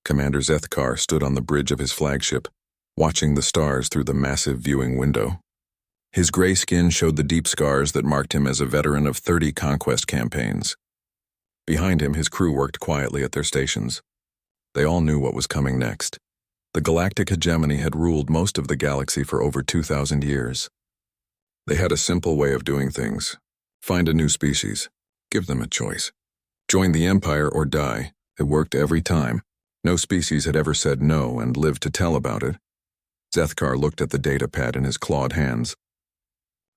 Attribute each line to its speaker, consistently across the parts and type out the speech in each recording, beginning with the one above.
Speaker 1: Commander Zethkar stood on the bridge of his flagship, watching the stars through the massive viewing window. His gray skin showed the deep scars that marked him as a veteran of 30 conquest campaigns. Behind him, his crew worked quietly at their stations. They all knew what was coming next. The galactic hegemony had ruled most of the galaxy for over 2,000 years. They had a simple way of doing things. Find a new species. Give them a choice. Join the Empire or die. It worked every time. No species had ever said no and lived to tell about it. Zethkar looked at the data pad in his clawed hands.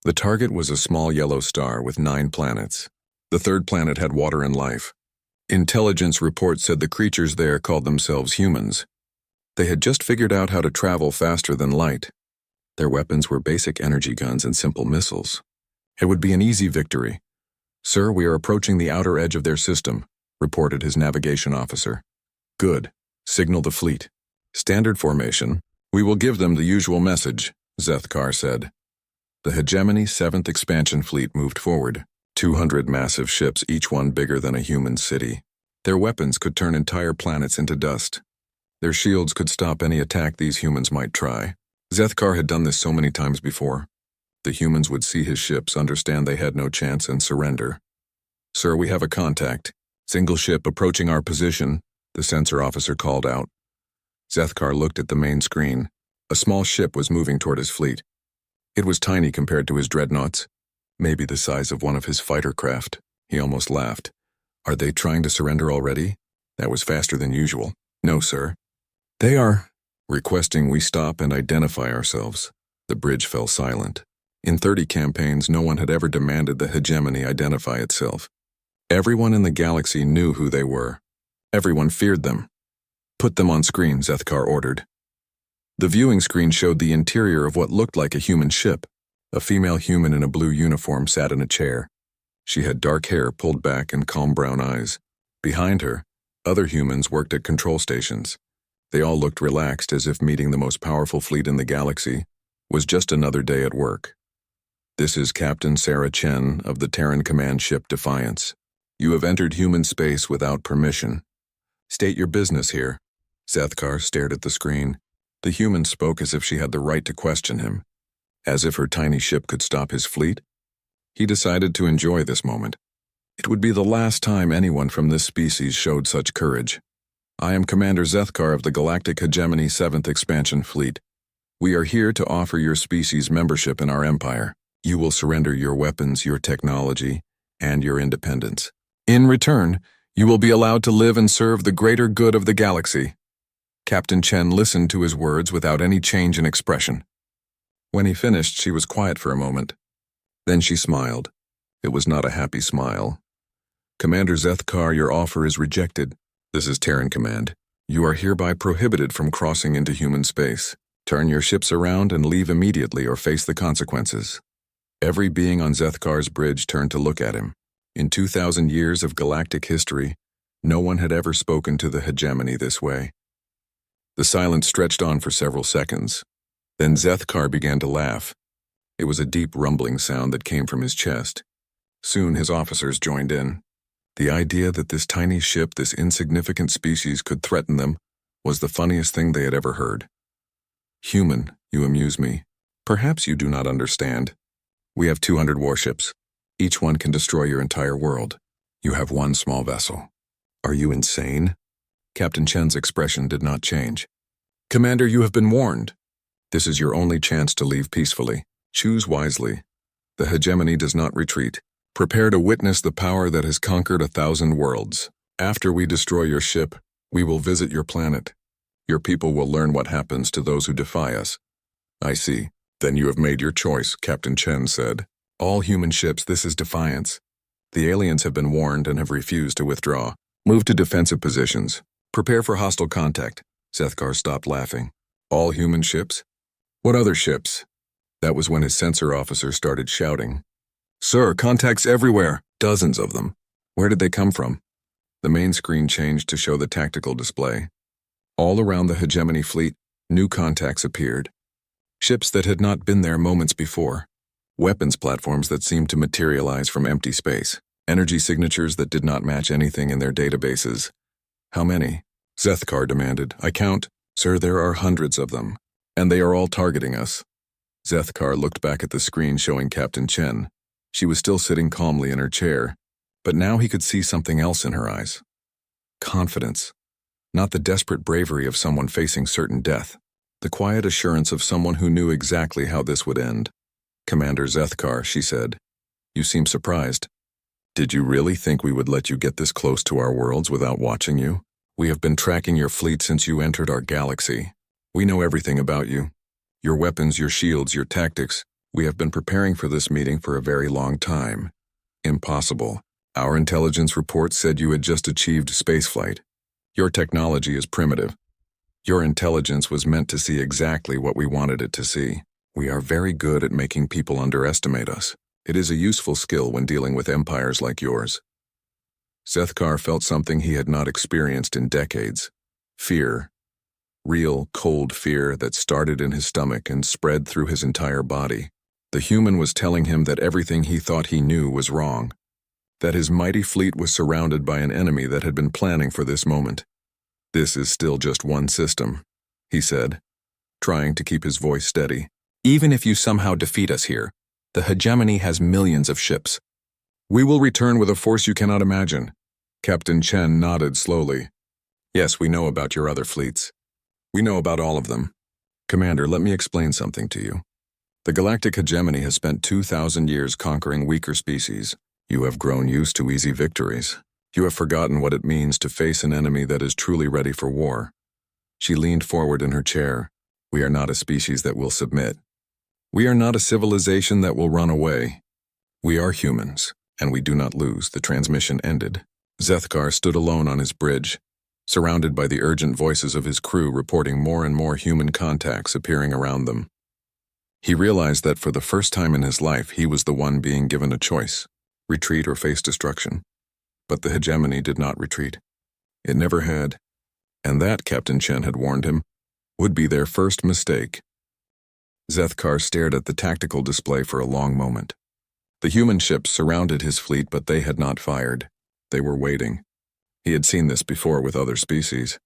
Speaker 1: The target was a small yellow star with 9 planets. The third planet had water and life. Intelligence reports said the creatures there called themselves humans. They had just figured out how to travel faster than light. Their weapons were basic energy guns and simple missiles. It would be an easy victory. "Sir, we are approaching the outer edge of their system," reported his navigation officer. "Good. Signal the fleet. Standard formation. We will give them the usual message," Zethkar said. The Hegemony 7th Expansion Fleet moved forward. 200 massive ships, each one bigger than a human city. Their weapons could turn entire planets into dust. Their shields could stop any attack these humans might try. Zethkar had done this so many times before. The humans would see his ships, understand they had no chance, and surrender. "Sir, we have a contact. Single ship approaching our position," the sensor officer called out. Zethkar looked at the main screen. A small ship was moving toward his fleet. It was tiny compared to his dreadnoughts, maybe the size of one of his fighter craft. He almost laughed. "Are they trying to surrender already?" That was faster than usual. "No, sir. They are requesting we stop and identify ourselves." The bridge fell silent. In 30 campaigns, no one had ever demanded the hegemony identify itself. Everyone in the galaxy knew who they were. Everyone feared them. "Put them on screen," Zethkar ordered. The viewing screen showed the interior of what looked like a human ship. A female human in a blue uniform sat in a chair. She had dark hair pulled back and calm brown eyes. Behind her, other humans worked at control stations. They all looked relaxed, as if meeting the most powerful fleet in the galaxy was just another day at work. "This is Captain Sarah Chen of the Terran command ship Defiance. You have entered human space without permission. State your business here." Zethkar stared at the screen. The human spoke as if she had the right to question him, as if her tiny ship could stop his fleet. He decided to enjoy this moment. It would be the last time anyone from this species showed such courage. "I am Commander Zethkar of the Galactic Hegemony 7th Expansion Fleet. We are here to offer your species membership in our empire. You will surrender your weapons, your technology, and your independence. In return, you will be allowed to live and serve the greater good of the galaxy." Captain Chen listened to his words without any change in expression. When he finished, she was quiet for a moment. Then she smiled. It was not a happy smile. "Commander Zethkar, your offer is rejected. This is Terran Command. You are hereby prohibited from crossing into human space. Turn your ships around and leave immediately or face the consequences." Every being on Zethkar's bridge turned to look at him. In 2,000 years of galactic history, no one had ever spoken to the hegemony this way. The silence stretched on for several seconds. Then Zethkar began to laugh. It was a deep rumbling sound that came from his chest. Soon his officers joined in. The idea that this tiny ship, this insignificant species, could threaten them was the funniest thing they had ever heard. "Human, you amuse me. Perhaps you do not understand. We have 200 warships. Each one can destroy your entire world. You have one small vessel. Are you insane?" Captain Chen's expression did not change. "Commander, you have been warned. This is your only chance to leave peacefully. Choose wisely. The hegemony does not retreat. Prepare to witness the power that has conquered 1,000 worlds. After we destroy your ship, we will visit your planet. Your people will learn what happens to those who defy us." "I see. Then you have made your choice," Captain Chen said. "All human ships, this is Defiance. The aliens have been warned and have refused to withdraw. Move to defensive positions. Prepare for hostile contact." Zethkar stopped laughing. "All human ships? What other ships?" That was when his sensor officer started shouting. "Sir, contacts everywhere. Dozens of them. Where did they come from?" The main screen changed to show the tactical display. All around the hegemony fleet, new contacts appeared. Ships that had not been there moments before. Weapons platforms that seemed to materialize from empty space. Energy signatures that did not match anything in their databases. How many? Zethkar demanded. I count. Sir, there are hundreds of them, and they are all targeting us. Zethkar looked back at the screen showing Captain Chen. She was still sitting calmly in her chair, but now he could see something else in her eyes. Confidence. Not the desperate bravery of someone facing certain death. The quiet assurance of someone who knew exactly how this would end. Commander Zethkar, she said. You seem surprised. Did you really think we would let you get this close to our worlds without watching you? We have been tracking your fleet since you entered our galaxy. We know everything about you. Your weapons, your shields, your tactics. We have been preparing for this meeting for a very long time. Impossible. Our intelligence report said you had just achieved spaceflight. Your technology is primitive. Your intelligence was meant to see exactly what we wanted it to see. We are very good at making people underestimate us. It is a useful skill when dealing with empires like yours. Zethkar felt something he had not experienced in decades. Fear. Real, cold fear that started in his stomach and spread through his entire body. The human was telling him that everything he thought he knew was wrong. That his mighty fleet was surrounded by an enemy that had been planning for this moment. This is still just one system, he said, trying to keep his voice steady. Even if you somehow defeat us here, the hegemony has millions of ships. We will return with a force you cannot imagine. Captain Chen nodded slowly. Yes, we know about your other fleets. We know about all of them. Commander, let me explain something to you. The galactic hegemony has spent 2,000 years conquering weaker species. You have grown used to easy victories. You have forgotten what it means to face an enemy that is truly ready for war. She leaned forward in her chair. We are not a species that will submit. We are not a civilization that will run away. We are humans, and we do not lose. The transmission ended. Zethkar stood alone on his bridge, surrounded by the urgent voices of his crew reporting more and more human contacts appearing around them. He realized that for the first time in his life he was the one being given a choice, retreat or face destruction. But the hegemony did not retreat. It never had, and that, Captain Chen had warned him, would be their first mistake. Zethkar stared at the tactical display for a long moment. The human ships surrounded his fleet, but they had not fired. They were waiting. He had seen this before with other species.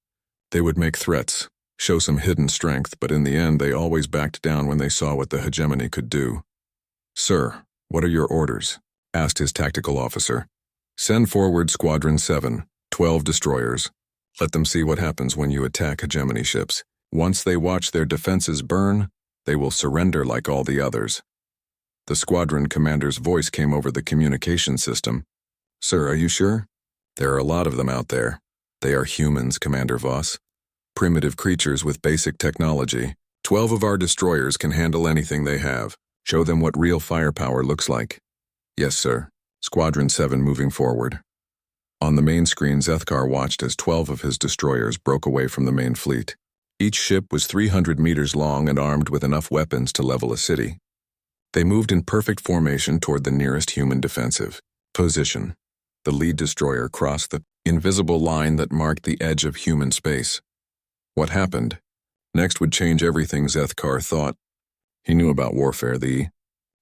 Speaker 1: They would make threats, show some hidden strength, but in the end they always backed down when they saw what the hegemony could do. Sir, what are your orders? Asked his tactical officer. Send forward Squadron 7, 12 destroyers. Let them see what happens when you attack hegemony ships. Once they watch their defenses burn, they will surrender like all the others. The squadron commander's voice came over the communication system. Sir, are you sure? There are a lot of them out there. They are humans, Commander Voss. Primitive creatures with basic technology. 12 of our destroyers can handle anything they have. Show them what real firepower looks like. Yes, sir. Squadron 7 moving forward. On the main screen, Zethkar watched as 12 of his destroyers broke away from the main fleet. Each ship was 300 meters long and armed with enough weapons to level a city. They moved in perfect formation toward the nearest human defensive position. The lead destroyer crossed the invisible line that marked the edge of human space. What happened? Next would change everything, Zethkar thought. He knew about warfare. The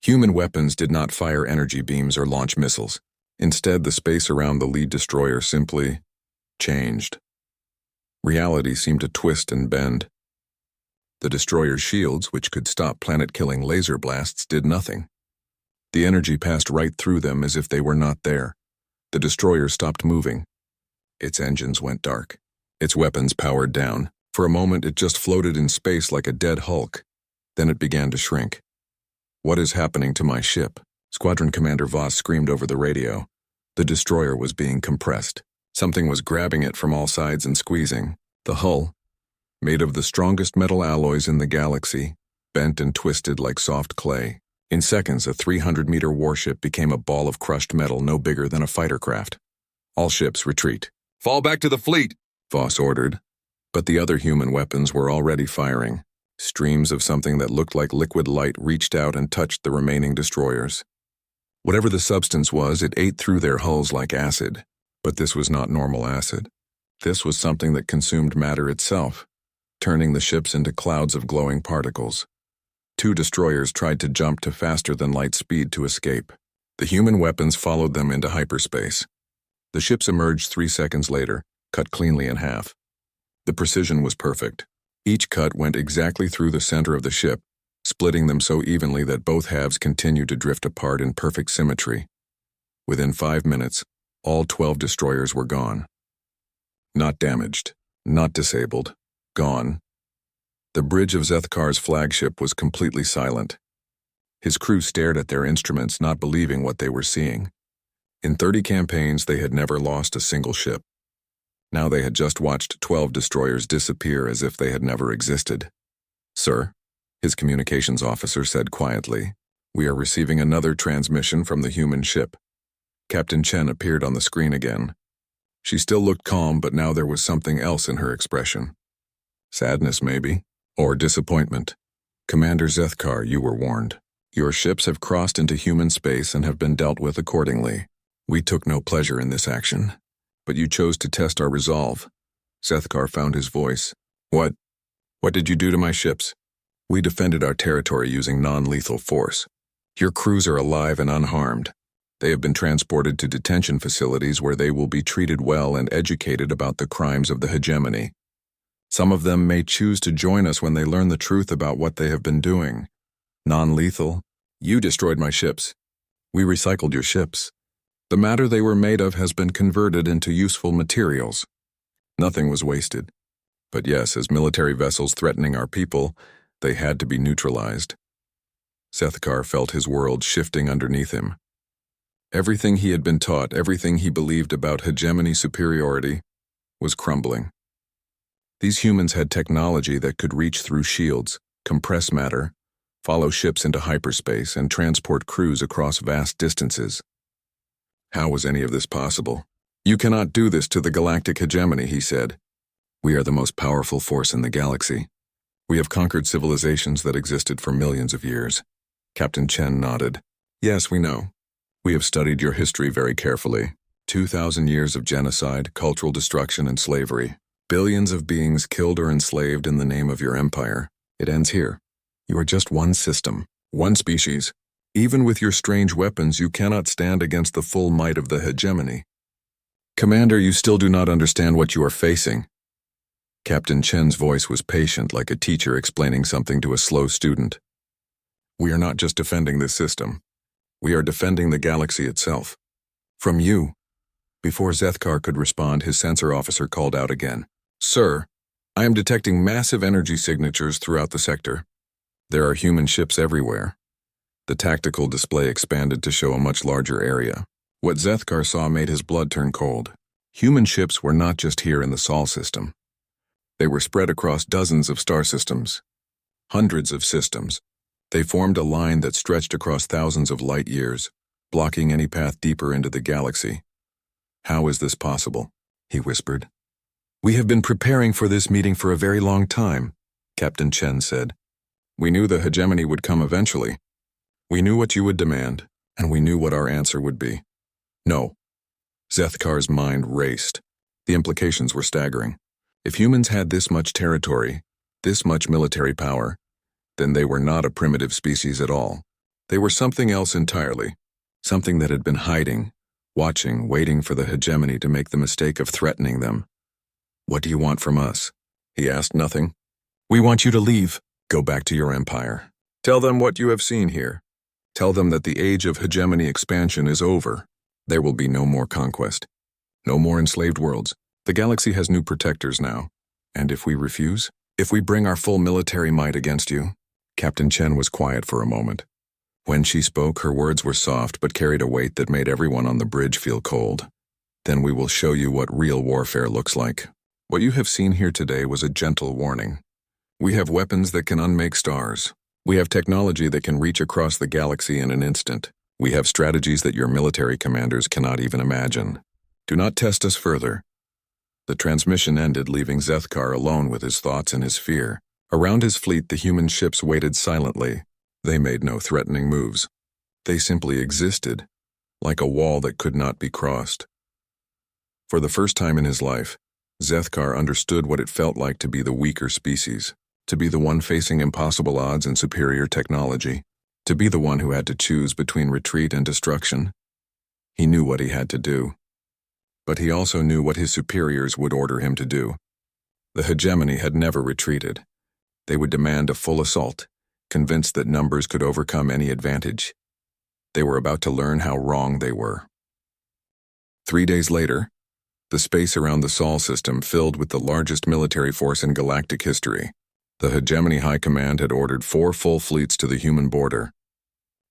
Speaker 1: human weapons did not fire energy beams or launch missiles. Instead, the space around the lead destroyer simply changed. Reality seemed to twist and bend. The destroyer's shields, which could stop planet-killing laser blasts, did nothing. The energy passed right through them as if they were not there. The destroyer stopped moving. Its engines went dark. Its weapons powered down. For a moment, it just floated in space like a dead hulk. Then it began to shrink. What is happening to my ship? Squadron Commander Voss screamed over the radio. The destroyer was being compressed. Something was grabbing it from all sides and squeezing. The hull, made of the strongest metal alloys in the galaxy, bent and twisted like soft clay. In seconds, a 300-meter warship became a ball of crushed metal no bigger than a fighter craft. All ships retreat. Fall back to the fleet, Voss ordered. But the other human weapons were already firing. Streams of something that looked like liquid light reached out and touched the remaining destroyers. Whatever the substance was, it ate through their hulls like acid. But this was not normal acid. This was something that consumed matter itself, turning the ships into clouds of glowing particles. 2 destroyers tried to jump to faster-than-light speed to escape. The human weapons followed them into hyperspace. The ships emerged 3 seconds later, cut cleanly in half. The precision was perfect. Each cut went exactly through the center of the ship, splitting them so evenly that both halves continued to drift apart in perfect symmetry. Within 5 minutes, all 12 destroyers were gone. Not damaged, not disabled, gone. The bridge of Zethkar's flagship was completely silent. His crew stared at their instruments, not believing what they were seeing. In 30 campaigns, they had never lost a single ship. Now they had just watched 12 destroyers disappear as if they had never existed. "Sir," his communications officer said quietly, "we are receiving another transmission from the human ship." Captain Chen appeared on the screen again. She still looked calm, but now there was something else in her expression. Sadness, maybe, or disappointment. "Commander Zethkar, you were warned. Your ships have crossed into human space and have been dealt with accordingly. We took no pleasure in this action, but you chose to test our resolve." Zethkar found his voice. What did you do to my ships?" "We defended our territory using non-lethal force. Your crews are alive and unharmed. They have been transported to detention facilities where they will be treated well and educated about the crimes of the hegemony. Some of them may choose to join us when they learn the truth about what they have been doing. Non-lethal? You destroyed my ships. We recycled your ships. The matter they were made of has been converted into useful materials. Nothing was wasted. But yes, as military vessels threatening our people, they had to be neutralized." Zethkar felt his world shifting underneath him. Everything he had been taught, everything he believed about hegemony superiority, was crumbling. These humans had technology that could reach through shields, compress matter, follow ships into hyperspace, and transport crews across vast distances. How was any of this possible? "You cannot do this to the galactic hegemony," he said. "We are the most powerful force in the galaxy. We have conquered civilizations that existed for millions of years." Captain Chen nodded. "Yes, we know. We have studied your history very carefully. 2,000 years of genocide, cultural destruction, and slavery. Billions of beings killed or enslaved in the name of your empire. It ends here. You are just one system, one species. Even with your strange weapons, you cannot stand against the full might of the hegemony. Commander, you still do not understand what you are facing." Captain Chen's voice was patient, like a teacher explaining something to a slow student. "We are not just defending this system. We are defending the galaxy itself. From you." Before Zethkar could respond, his sensor officer called out again. "Sir, I am detecting massive energy signatures throughout the sector. There are human ships everywhere." The tactical display expanded to show a much larger area. What Zethkar saw made his blood turn cold. Human ships were not just here in the Sol system. They were spread across dozens of star systems. Hundreds of systems. They formed a line that stretched across thousands of light years, blocking any path deeper into the galaxy. "How is this possible?" he whispered. "We have been preparing for this meeting for a very long time," Captain Chen said. "We knew the hegemony would come eventually. We knew what you would demand, and we knew what our answer would be." "No." Zethkar's mind raced. The implications were staggering. If humans had this much territory, this much military power, then they were not a primitive species at all. They were something else entirely, something that had been hiding, watching, waiting for the hegemony to make the mistake of threatening them. "What do you want from us?" he asked. "Nothing. We want you to leave. Go back to your empire. Tell them what you have seen here. Tell them that the age of hegemony expansion is over. There will be no more conquest. No more enslaved worlds. The galaxy has new protectors now. And if we refuse? If we bring our full military might against you?" Captain Chen was quiet for a moment. When she spoke, her words were soft but carried a weight that made everyone on the bridge feel cold. "Then we will show you what real warfare looks like. What you have seen here today was a gentle warning. We have weapons that can unmake stars. We have technology that can reach across the galaxy in an instant. We have strategies that your military commanders cannot even imagine. Do not test us further." The transmission ended, leaving Zethkar alone with his thoughts and his fear. Around his fleet, the human ships waited silently. They made no threatening moves. They simply existed, like a wall that could not be crossed. For the first time in his life, Zethkar understood what it felt like to be the weaker species, to be the one facing impossible odds and superior technology, to be the one who had to choose between retreat and destruction. He knew what he had to do. But he also knew what his superiors would order him to do. The hegemony had never retreated. They would demand a full assault, convinced that numbers could overcome any advantage. They were about to learn how wrong they were. 3 days later, the space around the Sol system filled with the largest military force in galactic history. The Hegemony High Command had ordered 4 full fleets to the human border.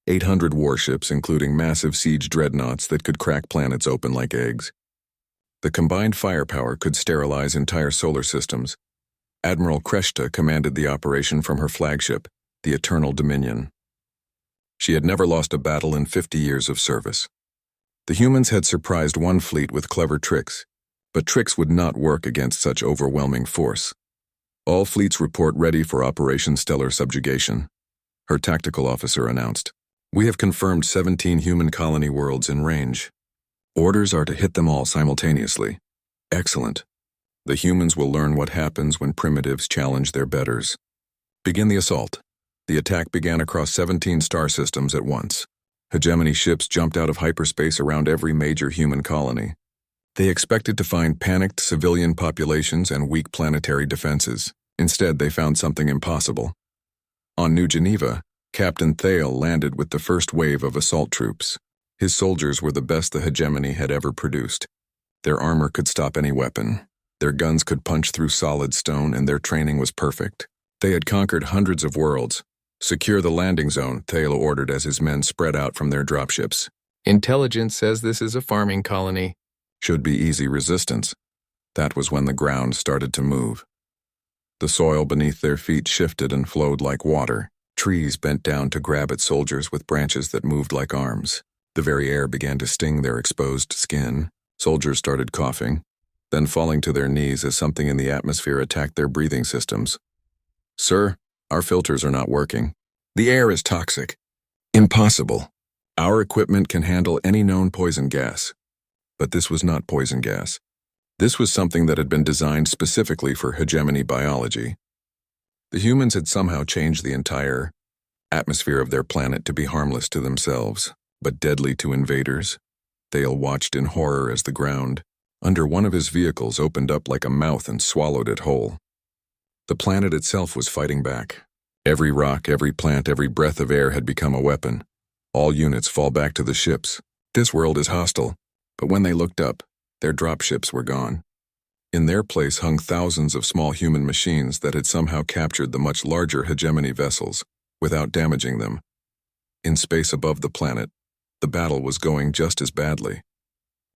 Speaker 1: 800 warships, including massive siege dreadnoughts that could crack planets open like eggs. The combined firepower could sterilize entire solar systems. Admiral Kreshta commanded the operation from her flagship, the Eternal Dominion. She had never lost a battle in 50 years of service. The humans had surprised one fleet with clever tricks, but tricks would not work against such overwhelming force. All fleets report ready for Operation Stellar Subjugation, her tactical officer announced. We have confirmed 17 human colony worlds in range. Orders are to hit them all simultaneously. Excellent. The humans will learn what happens when primitives challenge their betters. Begin the assault. The attack began across 17 star systems at once. Hegemony ships jumped out of hyperspace around every major human colony. They expected to find panicked civilian populations and weak planetary defenses. Instead, they found something impossible. On New Geneva, Captain Thale landed with the first wave of assault troops. His soldiers were the best the hegemony had ever produced. Their armor could stop any weapon. Their guns could punch through solid stone, and their training was perfect. They had conquered hundreds of worlds. Secure the landing zone, Thale ordered as his men spread out from their dropships. Intelligence says this is a farming colony. Should be easy resistance. That was when the ground started to move. The soil beneath their feet shifted and flowed like water. Trees bent down to grab at soldiers with branches that moved like arms. The very air began to sting their exposed skin. Soldiers started coughing, then falling to their knees as something in the atmosphere attacked their breathing systems. Sir, our filters are not working. The air is toxic. Impossible. Our equipment can handle any known poison gas. But this was not poison gas. This was something that had been designed specifically for hegemony biology. The humans had somehow changed the entire atmosphere of their planet to be harmless to themselves, but deadly to invaders. Thale watched in horror as the ground under one of his vehicles opened up like a mouth and swallowed it whole. The planet itself was fighting back. Every rock, every plant, every breath of air had become a weapon. All units fall back to the ships. This world is hostile. But when they looked up, their dropships were gone. In their place hung thousands of small human machines that had somehow captured the much larger hegemony vessels, without damaging them. In space above the planet, the battle was going just as badly.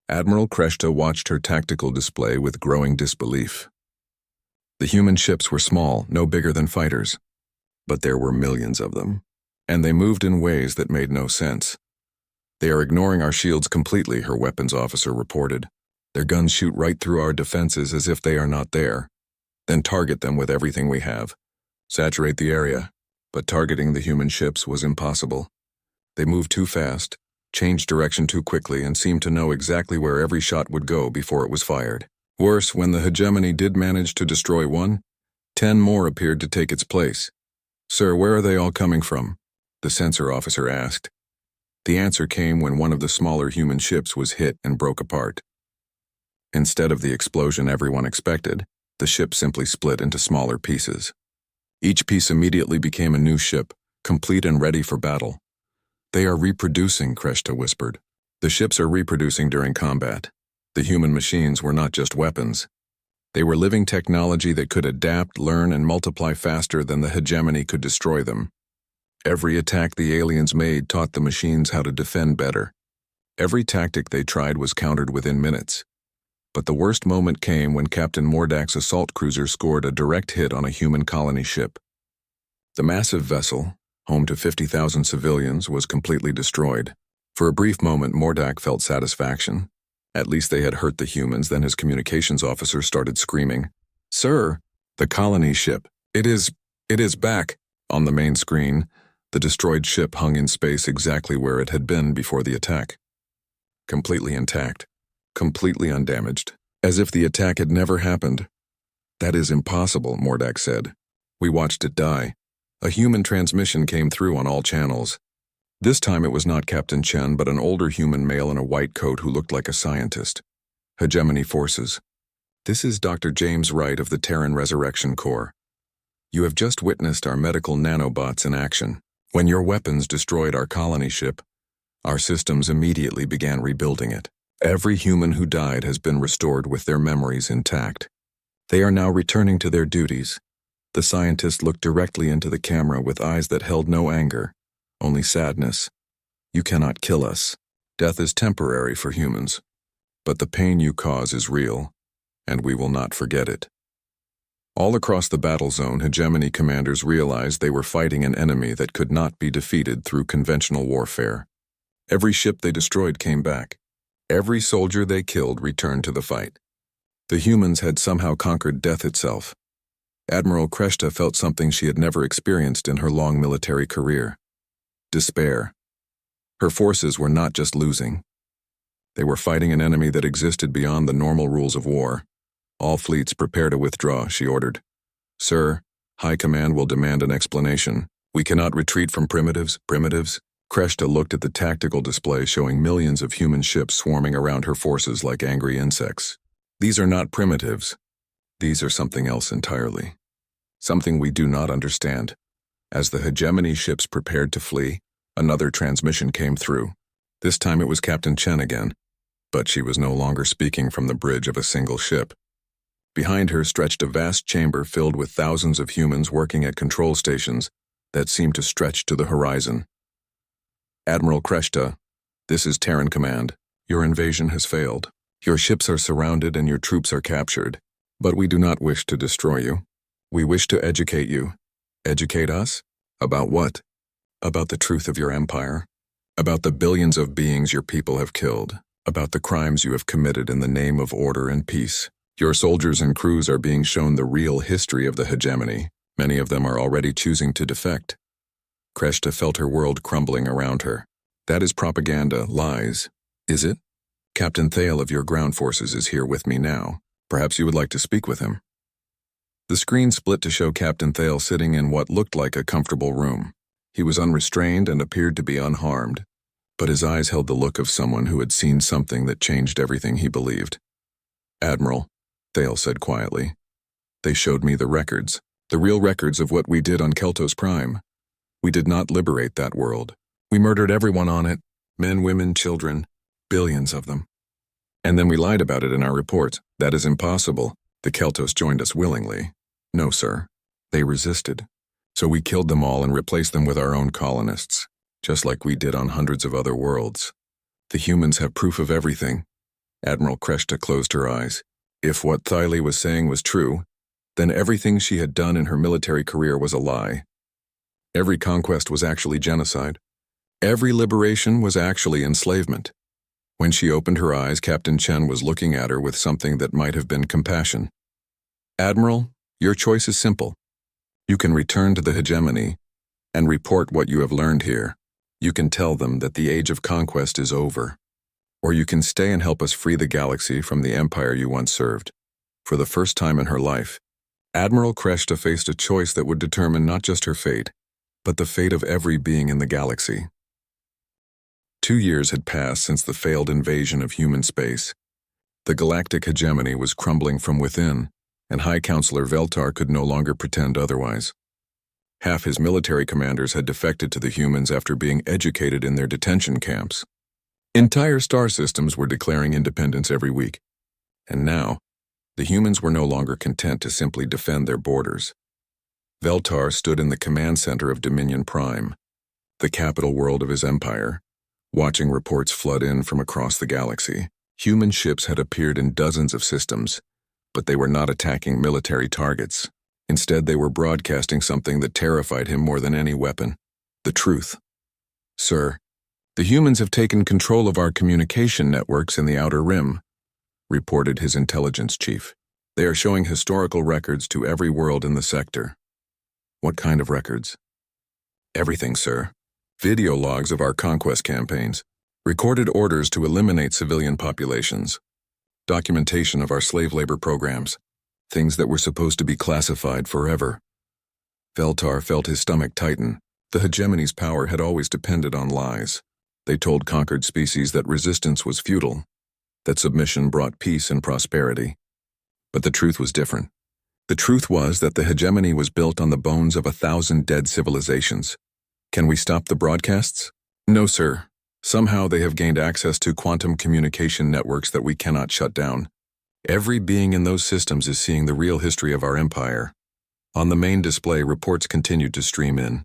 Speaker 1: Admiral Kreshta watched her tactical display with growing disbelief. The human ships were small, no bigger than fighters. But there were millions of them, and they moved in ways that made no sense. They are ignoring our shields completely, her weapons officer reported. Their guns shoot right through our defenses as if they are not there. Then target them with everything we have. Saturate the area. But targeting the human ships was impossible. They moved too fast, changed direction too quickly, and seemed to know exactly where every shot would go before it was fired. Worse, when the hegemony did manage to destroy one, 10 more appeared to take its place. Sir, where are they all coming from? The sensor officer asked. The answer came when one of the smaller human ships was hit and broke apart. Instead of the explosion everyone expected, the ship simply split into smaller pieces. Each piece immediately became a new ship, complete and ready for battle. They are reproducing, Kreshta whispered. The ships are reproducing during combat. The human machines were not just weapons. They were living technology that could adapt, learn, and multiply faster than the hegemony could destroy them. Every attack the aliens made taught the machines how to defend better. Every tactic they tried was countered within minutes. But the worst moment came when Captain Mordak's assault cruiser scored a direct hit on a human colony ship. The massive vessel, home to 50,000 civilians, was completely destroyed. For a brief moment, Mordak felt satisfaction. At least they had hurt the humans. Then his communications officer started screaming, "Sir, the colony ship. It is back." On the main screen, the destroyed ship hung in space exactly where it had been before the attack. Completely intact, completely undamaged, as if the attack had never happened. "That is impossible," Mordak said. "We watched it die. A human transmission came through on all channels. This time it was not Captain Chen, but an older human male in a white coat who looked like a scientist. Hegemony forces. This is Dr. James Wright of the Terran Resurrection Corps. You have just witnessed our medical nanobots in action. When your weapons destroyed our colony ship, our systems immediately began rebuilding it. Every human who died has been restored with their memories intact. They are now returning to their duties. The scientist looked directly into the camera with eyes that held no anger, only sadness. You cannot kill us. Death is temporary for humans, but the pain you cause is real, and we will not forget it. All across the battle zone, hegemony commanders realized they were fighting an enemy that could not be defeated through conventional warfare. Every ship they destroyed came back. Every soldier they killed returned to the fight. The humans had somehow conquered death itself. Admiral Kreshta felt something she had never experienced in her long military career: despair. Her forces were not just losing. They were fighting an enemy that existed beyond the normal rules of war. All fleets prepare to withdraw, she ordered. Sir, High Command will demand an explanation. We cannot retreat from primitives. Kreshta looked at the tactical display showing millions of human ships swarming around her forces like angry insects. These are not primitives. These are something else entirely. Something we do not understand. As the hegemony ships prepared to flee, another transmission came through. This time it was Captain Chen again, but she was no longer speaking from the bridge of a single ship. Behind her stretched a vast chamber filled with thousands of humans working at control stations that seemed to stretch to the horizon. Admiral Kreshta, this is Terran Command. Your invasion has failed. Your ships are surrounded and your troops are captured. But we do not wish to destroy you. We wish to educate you. Educate us? About what? About the truth of your empire. About the billions of beings your people have killed. About the crimes you have committed in the name of order and peace. Your soldiers and crews are being shown the real history of the hegemony. Many of them are already choosing to defect. Kreshta felt her world crumbling around her. That is propaganda, lies. Is it? Captain Thale of your ground forces is here with me now. Perhaps you would like to speak with him. The screen split to show Captain Thale sitting in what looked like a comfortable room. He was unrestrained and appeared to be unharmed, but his eyes held the look of someone who had seen something that changed everything he believed. Admiral, Thale said quietly, they showed me the records, the real records of what we did on Keltos Prime. We did not liberate that world. We murdered everyone on it, men, women, children, billions of them. And then we lied about it in our reports. That is impossible. The Keltos joined us willingly. No, sir. They resisted. So we killed them all and replaced them with our own colonists, just like we did on hundreds of other worlds. The humans have proof of everything. Admiral Kreshta closed her eyes. If what Thyle was saying was true, then everything she had done in her military career was a lie. Every conquest was actually genocide. Every liberation was actually enslavement. When she opened her eyes, Captain Chen was looking at her with something that might have been compassion. Admiral, your choice is simple. You can return to the hegemony and report what you have learned here. You can tell them that the age of conquest is over. Or you can stay and help us free the galaxy from the empire you once served. For the first time in her life, Admiral Kreshta faced a choice that would determine not just her fate, but the fate of every being in the galaxy. 2 years had passed since the failed invasion of human space. The galactic hegemony was crumbling from within, and High Counselor Veltar could no longer pretend otherwise. Half his military commanders had defected to the humans after being educated in their detention camps. Entire star systems were declaring independence every week. And now, the humans were no longer content to simply defend their borders. Veltar stood in the command center of Dominion Prime, the capital world of his empire, watching reports flood in from across the galaxy. Human ships had appeared in dozens of systems, but they were not attacking military targets. Instead, they were broadcasting something that terrified him more than any weapon: the truth. Sir, the humans have taken control of our communication networks in the Outer Rim, reported his intelligence chief. They are showing historical records to every world in the sector. What kind of records? Everything, sir. Video logs of our conquest campaigns, recorded orders to eliminate civilian populations, documentation of our slave labor programs, things that were supposed to be classified forever. Veltar felt his stomach tighten. The hegemony's power had always depended on lies. They told conquered species that resistance was futile, that submission brought peace and prosperity. But the truth was different. The truth was that the hegemony was built on the bones of 1,000 dead civilizations. Can we stop the broadcasts? No, sir. Somehow they have gained access to quantum communication networks that we cannot shut down. Every being in those systems is seeing the real history of our empire. On the main display, reports continued to stream in.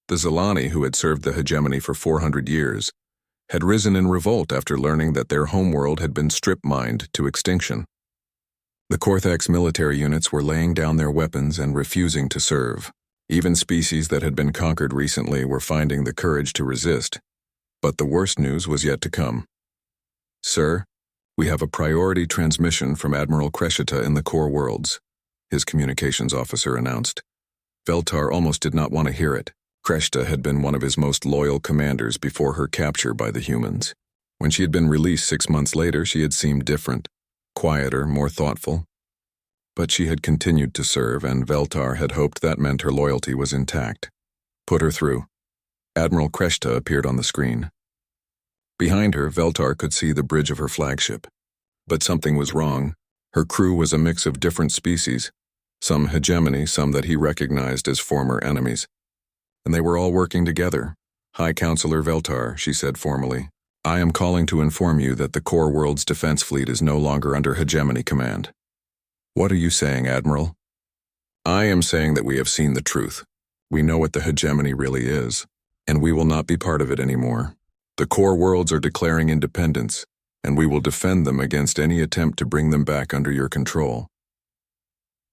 Speaker 1: The Zelani, who had served the hegemony for 400 years, had risen in revolt after learning that their homeworld had been strip-mined to extinction. The Korthax military units were laying down their weapons and refusing to serve. Even species that had been conquered recently were finding the courage to resist. But the worst news was yet to come. Sir, we have a priority transmission from Admiral Kreshita in the core worlds, his communications officer announced. Veltar almost did not want to hear it. Kreshita had been one of his most loyal commanders before her capture by the humans. When she had been released 6 months later, she had seemed different, quieter, more thoughtful. But she had continued to serve, and Veltar had hoped that meant her loyalty was intact. Put her through. Admiral Kreshita appeared on the screen. Behind her, Veltar could see the bridge of her flagship. But something was wrong. Her crew was a mix of different species, some hegemony, some that he recognized as former enemies. And they were all working together. High Counselor Veltar, she said formally, I am calling to inform you that the core world's defense fleet is no longer under hegemony command. What are you saying, Admiral? I am saying that we have seen the truth. We know what the hegemony really is, and we will not be part of it anymore. The core worlds are declaring independence, and we will defend them against any attempt to bring them back under your control.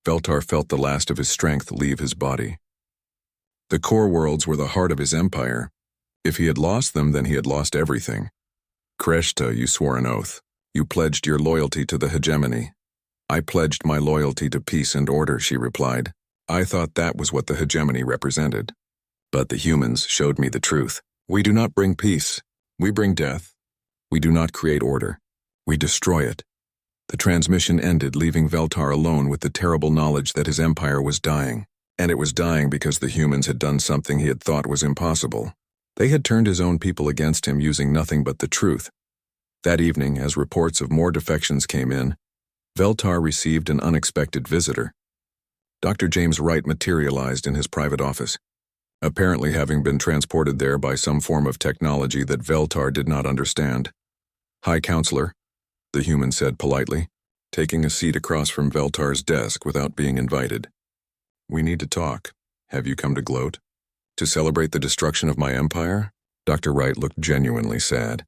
Speaker 1: Veltar felt the last of his strength leave his body. The core worlds were the heart of his empire. If he had lost them, then he had lost everything. Kreshita, you swore an oath. You pledged your loyalty to the hegemony. I pledged my loyalty to peace and order, she replied. I thought that was what the hegemony represented. But the humans showed me the truth. We do not bring peace. We bring death. We do not create order. We destroy it. The transmission ended, leaving Veltar alone with the terrible knowledge that his empire was dying. And it was dying because the humans had done something he had thought was impossible. They had turned his own people against him using nothing but the truth. That evening, as reports of more defections came in, Veltar received an unexpected visitor. Dr. James Wright materialized in his private office, apparently having been transported there by some form of technology that Veltar did not understand. High Counselor, the human said politely, taking a seat across from Veltar's desk without being invited. We need to talk. Have you come to gloat? To celebrate the destruction of my empire? Dr. Wright looked genuinely sad.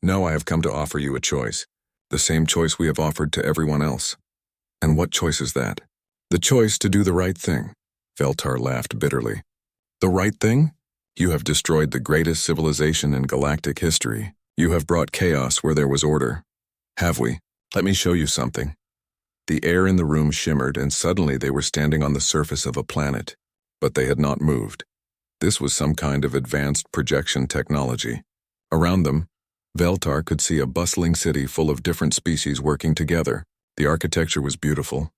Speaker 1: No, I have come to offer you a choice. The same choice we have offered to everyone else. And what choice is that? The choice to do the right thing. Veltar laughed bitterly. The right thing? You have destroyed the greatest civilization in galactic history. You have brought chaos where there was order. Have we? Let me show you something. The air in the room shimmered, and suddenly they were standing on the surface of a planet. But they had not moved. This was some kind of advanced projection technology. Around them, Veltar could see a bustling city full of different species working together. The architecture was beautiful.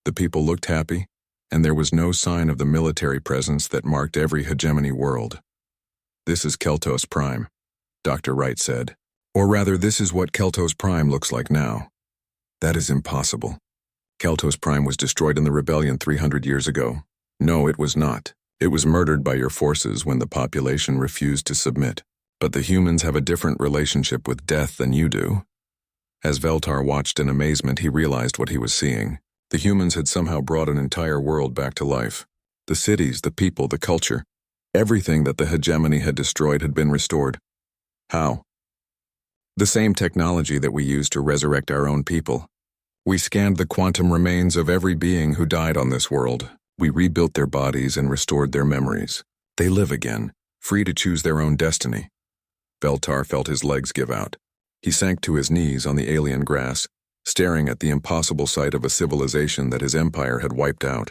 Speaker 1: The people looked happy, and there was no sign of the military presence that marked every hegemony world. This is Keltos Prime, Dr. Wright said. Or rather, this is what Keltos Prime looks like now. That is impossible. Keltos Prime was destroyed in the rebellion 300 years ago. No, it was not. It was murdered by your forces when the population refused to submit. But the humans have a different relationship with death than you do. As Veltar watched in amazement, he realized what he was seeing. The humans had somehow brought an entire world back to life. The cities, the people, the culture, everything that the hegemony had destroyed had been restored. How? The same technology that we used to resurrect our own people. We scanned the quantum remains of every being who died on this world. We rebuilt their bodies and restored their memories. They live again, free to choose their own destiny. Veltar felt his legs give out. He sank to his knees on the alien grass, staring at the impossible sight of a civilization that his empire had wiped out.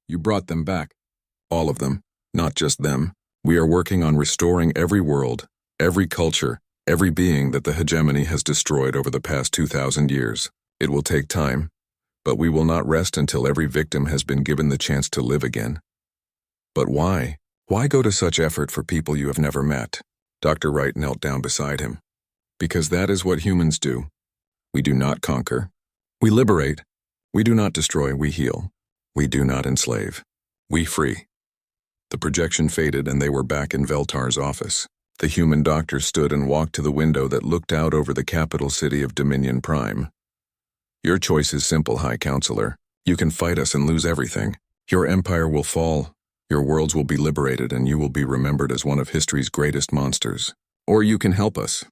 Speaker 1: You brought them back. All of them, not just them. We are working on restoring every world, every culture, every being that the hegemony has destroyed over the past 2,000 years. It will take time, but we will not rest until every victim has been given the chance to live again. But why? Why go to such effort for people you have never met? Dr. Wright knelt down beside him. Because that is what humans do. We do not conquer. We liberate. We do not destroy, we heal. We do not enslave. We free. The projection faded and they were back in Veltar's office. The human doctor stood and walked to the window that looked out over the capital city of Dominion Prime. Your choice is simple, High Counselor. You can fight us and lose everything. Your empire will fall, your worlds will be liberated, and you will be remembered as one of history's greatest monsters. Or you can help us.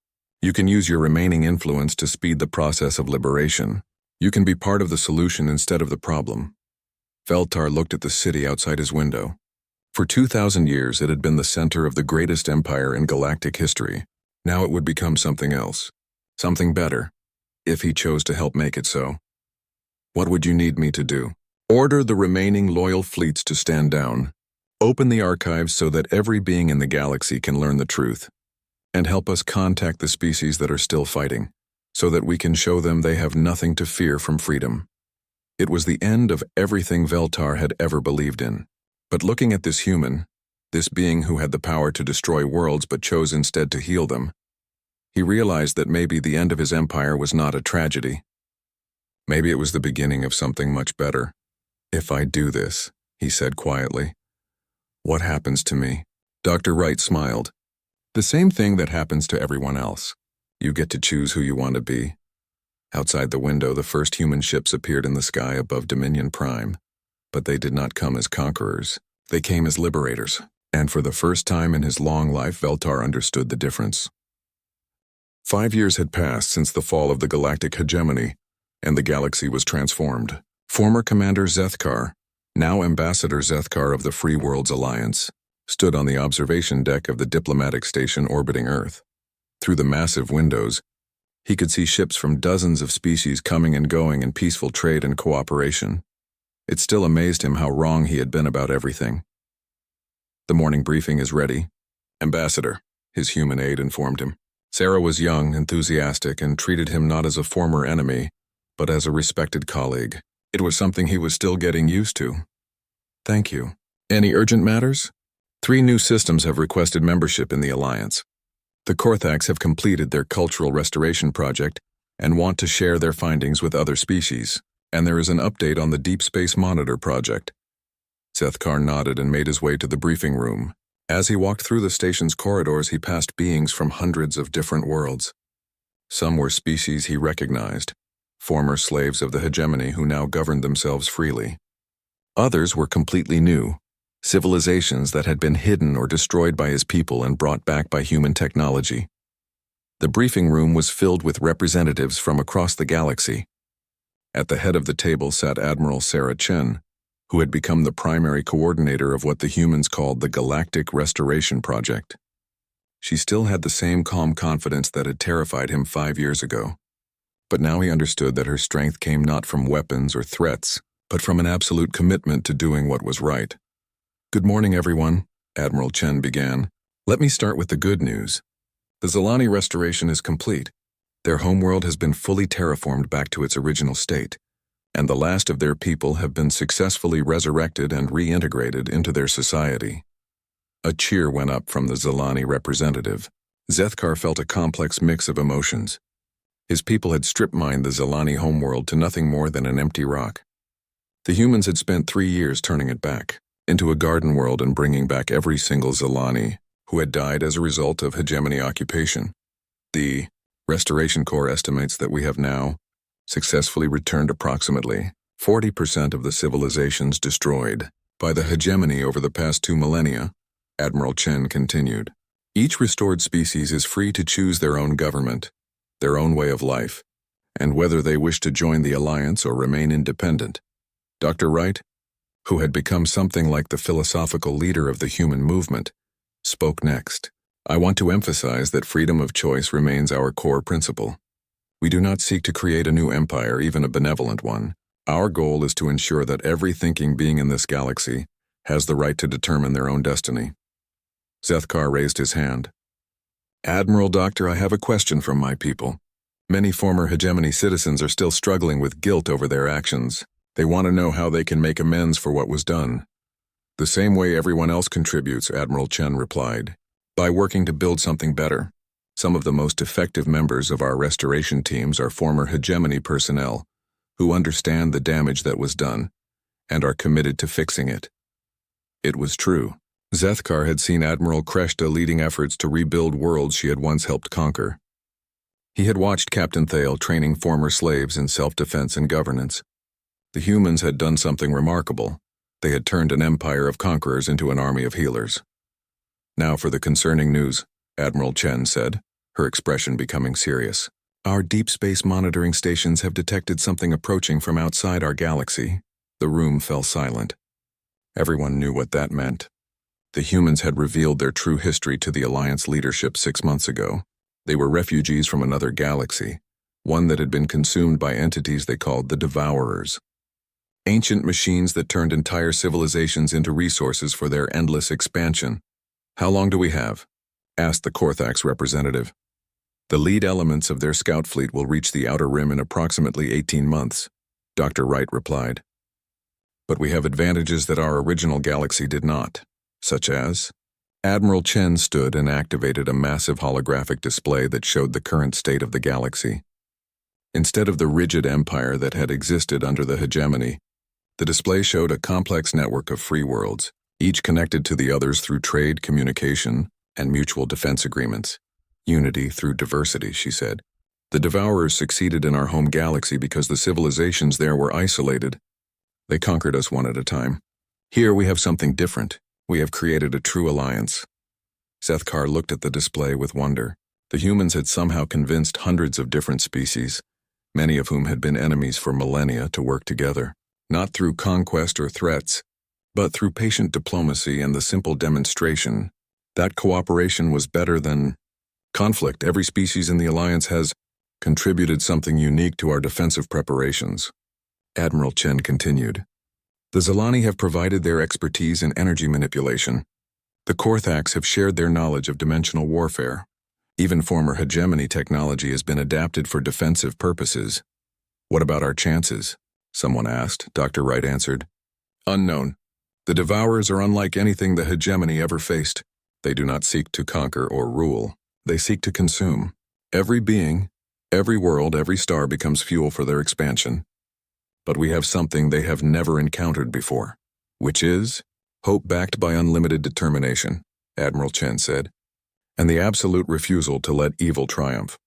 Speaker 1: You can use your remaining influence to speed the process of liberation. You can be part of the solution instead of the problem. Veltar looked at the city outside his window. For 2,000 years, it had been the center of the greatest empire in galactic history. Now it would become something else. Something better, if he chose to help make it so. What would you need me to do? Order the remaining loyal fleets to stand down. Open the archives so that every being in the galaxy can learn the truth. And help us contact the species that are still fighting, so that we can show them they have nothing to fear from freedom. It was the end of everything Veltar had ever believed in. But looking at this human, this being who had the power to destroy worlds but chose instead to heal them, he realized that maybe the end of his empire was not a tragedy. Maybe it was the beginning of something much better. If I do this, he said quietly, what happens to me? Dr. Wright smiled. The same thing that happens to everyone else. You get to choose who you want to be. Outside the window, the first human ships appeared in the sky above Dominion Prime. But they did not come as conquerors. They came as liberators. And for the first time in his long life, Veltar understood the difference. 5 years had passed since the fall of the galactic hegemony, and the galaxy was transformed. Former Commander Zethkar, now Ambassador Zethkar of the Free Worlds Alliance, stood on the observation deck of the diplomatic station orbiting Earth. Through the massive windows, he could see ships from dozens of species coming and going in peaceful trade and cooperation. It still amazed him how wrong he had been about everything. The morning briefing is ready, Ambassador, his human aide informed him. Sarah was young, enthusiastic, and treated him not as a former enemy, but as a respected colleague. It was something he was still getting used to. Thank you. Any urgent matters? 3 new systems have requested membership in the Alliance. The Korthax have completed their cultural restoration project and want to share their findings with other species. And there is an update on the Deep Space Monitor project. Zethkar nodded and made his way to the briefing room. As he walked through the station's corridors, he passed beings from hundreds of different worlds. Some were species he recognized, former slaves of the hegemony who now governed themselves freely. Others were completely new, civilizations that had been hidden or destroyed by his people and brought back by human technology. The briefing room was filled with representatives from across the galaxy. At the head of the table sat Admiral Sarah Chen, who had become the primary coordinator of what the humans called the Galactic Restoration Project. She still had the same calm confidence that had terrified him 5 years ago. But now he understood that her strength came not from weapons or threats, but from an absolute commitment to doing what was right. Good morning, everyone, Admiral Chen began. Let me start with the good news. The Zilani restoration is complete. Their homeworld has been fully terraformed back to its original state, and the last of their people have been successfully resurrected and reintegrated into their society. A cheer went up from the Zilani representative. Zethkar felt a complex mix of emotions. His people had strip-mined the Zilani homeworld to nothing more than an empty rock. The humans had spent 3 years turning it back into a garden world and bringing back every single Zilani who had died as a result of hegemony occupation. The Restoration Corps estimates that we have now successfully returned approximately 40% of the civilizations destroyed by the hegemony over the past 2 millennia, Admiral Chen continued. Each restored species is free to choose their own government, their own way of life, and whether they wish to join the Alliance or remain independent. Dr. Wright, who had become something like the philosophical leader of the human movement, spoke next. I want to emphasize that freedom of choice remains our core principle. We do not seek to create a new empire, even a benevolent one. Our goal is to ensure that every thinking being in this galaxy has the right to determine their own destiny. Zethkar raised his hand. Admiral Doctor, I have a question from my people. Many former hegemony citizens are still struggling with guilt over their actions. They want to know how they can make amends for what was done. The same way everyone else contributes, Admiral Chen replied. By working to build something better. Some of the most effective members of our restoration teams are former hegemony personnel, who understand the damage that was done and are committed to fixing it. It was true. Zethkar had seen Admiral Kreshta leading efforts to rebuild worlds she had once helped conquer. He had watched Captain Thale training former slaves in self-defense and governance. The humans had done something remarkable. They had turned an empire of conquerors into an army of healers. Now for the concerning news, Admiral Chen said, her expression becoming serious. Our deep space monitoring stations have detected something approaching from outside our galaxy. The room fell silent. Everyone knew what that meant. The humans had revealed their true history to the Alliance leadership 6 months ago. They were refugees from another galaxy, one that had been consumed by entities they called the Devourers. Ancient machines that turned entire civilizations into resources for their endless expansion. How long do we have? Asked the Korthax representative. The lead elements of their scout fleet will reach the Outer Rim in approximately 18 months, Dr. Wright replied. But we have advantages that our original galaxy did not, such as... Admiral Chen stood and activated a massive holographic display that showed the current state of the galaxy. Instead of the rigid empire that had existed under the hegemony, the display showed a complex network of free worlds, each connected to the others through trade, communication, and mutual defense agreements. Unity through diversity, she said. The Devourers succeeded in our home galaxy because the civilizations there were isolated. They conquered us one at a time. Here we have something different. We have created a true alliance. Zethkar looked at the display with wonder. The humans had somehow convinced hundreds of different species, many of whom had been enemies for millennia, to work together, not through conquest or threats, but through patient diplomacy and the simple demonstration that cooperation was better than conflict. Every species in the alliance has contributed something unique to our defensive preparations. Admiral Chen continued. The Zilani have provided their expertise in energy manipulation. The Korthax have shared their knowledge of dimensional warfare. Even former hegemony technology has been adapted for defensive purposes. What about our chances? Someone asked. Dr. Wright answered. Unknown. The Devourers are unlike anything the hegemony ever faced. They do not seek to conquer or rule. They seek to consume. Every being, every world, every star becomes fuel for their expansion. But we have something they have never encountered before, which is hope backed by unlimited determination, Admiral Chen said, and the absolute refusal to let evil triumph.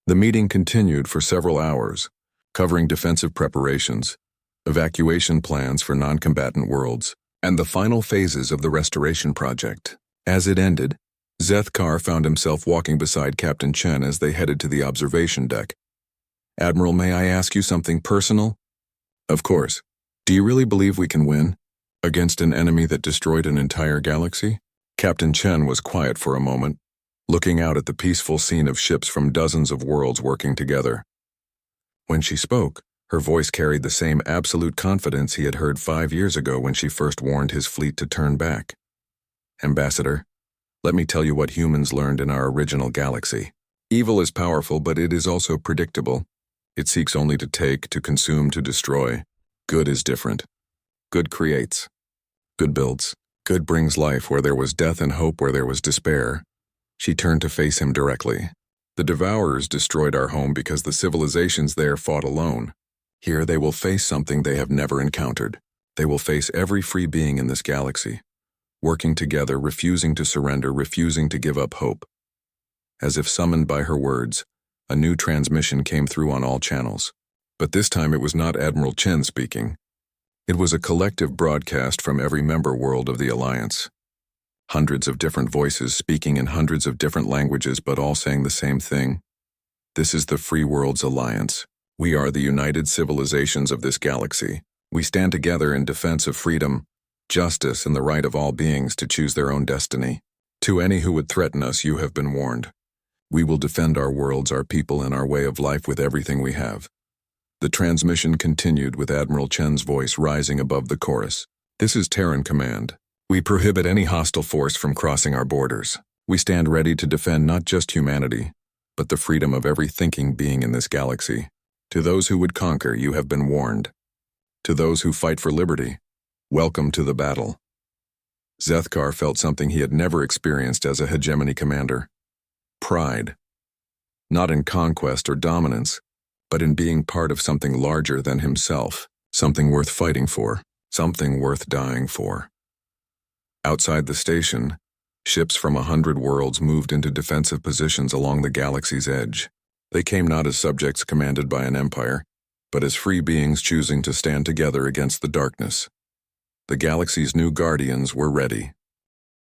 Speaker 1: The meeting continued for several hours, covering defensive preparations, evacuation plans for non-combatant worlds, and the final phases of the restoration project. As it ended, Zethkar found himself walking beside Captain Chen as they headed to the observation deck. Admiral, may I ask you something personal? Of course. Do you really believe we can win? Against an enemy that destroyed an entire galaxy? Captain Chen was quiet for a moment, looking out at the peaceful scene of ships from dozens of worlds working together. When she spoke, her voice carried the same absolute confidence he had heard 5 years ago when she first warned his fleet to turn back. Ambassador, let me tell you what humans learned in our original galaxy. Evil is powerful, but it is also predictable. It seeks only to take, to consume, to destroy. Good is different. Good creates. Good builds. Good brings life where there was death and hope where there was despair. She turned to face him directly. The Devourers destroyed our home because the civilizations there fought alone. Here they will face something they have never encountered. They will face every free being in this galaxy, working together, refusing to surrender, refusing to give up hope. As if summoned by her words, a new transmission came through on all channels. But this time it was not Admiral Chen speaking. It was a collective broadcast from every member world of the Alliance. Hundreds of different voices speaking in hundreds of different languages, but all saying the same thing. This is the Free Worlds Alliance. We are the united civilizations of this galaxy. We stand together in defense of freedom, justice, and the right of all beings to choose their own destiny. To any who would threaten us, you have been warned. We will defend our worlds, our people, and our way of life with everything we have. The transmission continued with Admiral Chen's voice rising above the chorus. This is Terran Command. We prohibit any hostile force from crossing our borders. We stand ready to defend not just humanity, but the freedom of every thinking being in this galaxy. To those who would conquer, you have been warned. To those who fight for liberty, welcome to the battle. Zethkar felt something he had never experienced as a hegemony commander. Pride. Not in conquest or dominance, but in being part of something larger than himself, something worth fighting for, something worth dying for. Outside the station, ships from 100 worlds moved into defensive positions along the galaxy's edge. They came not as subjects commanded by an empire, but as free beings choosing to stand together against the darkness. The galaxy's new guardians were ready.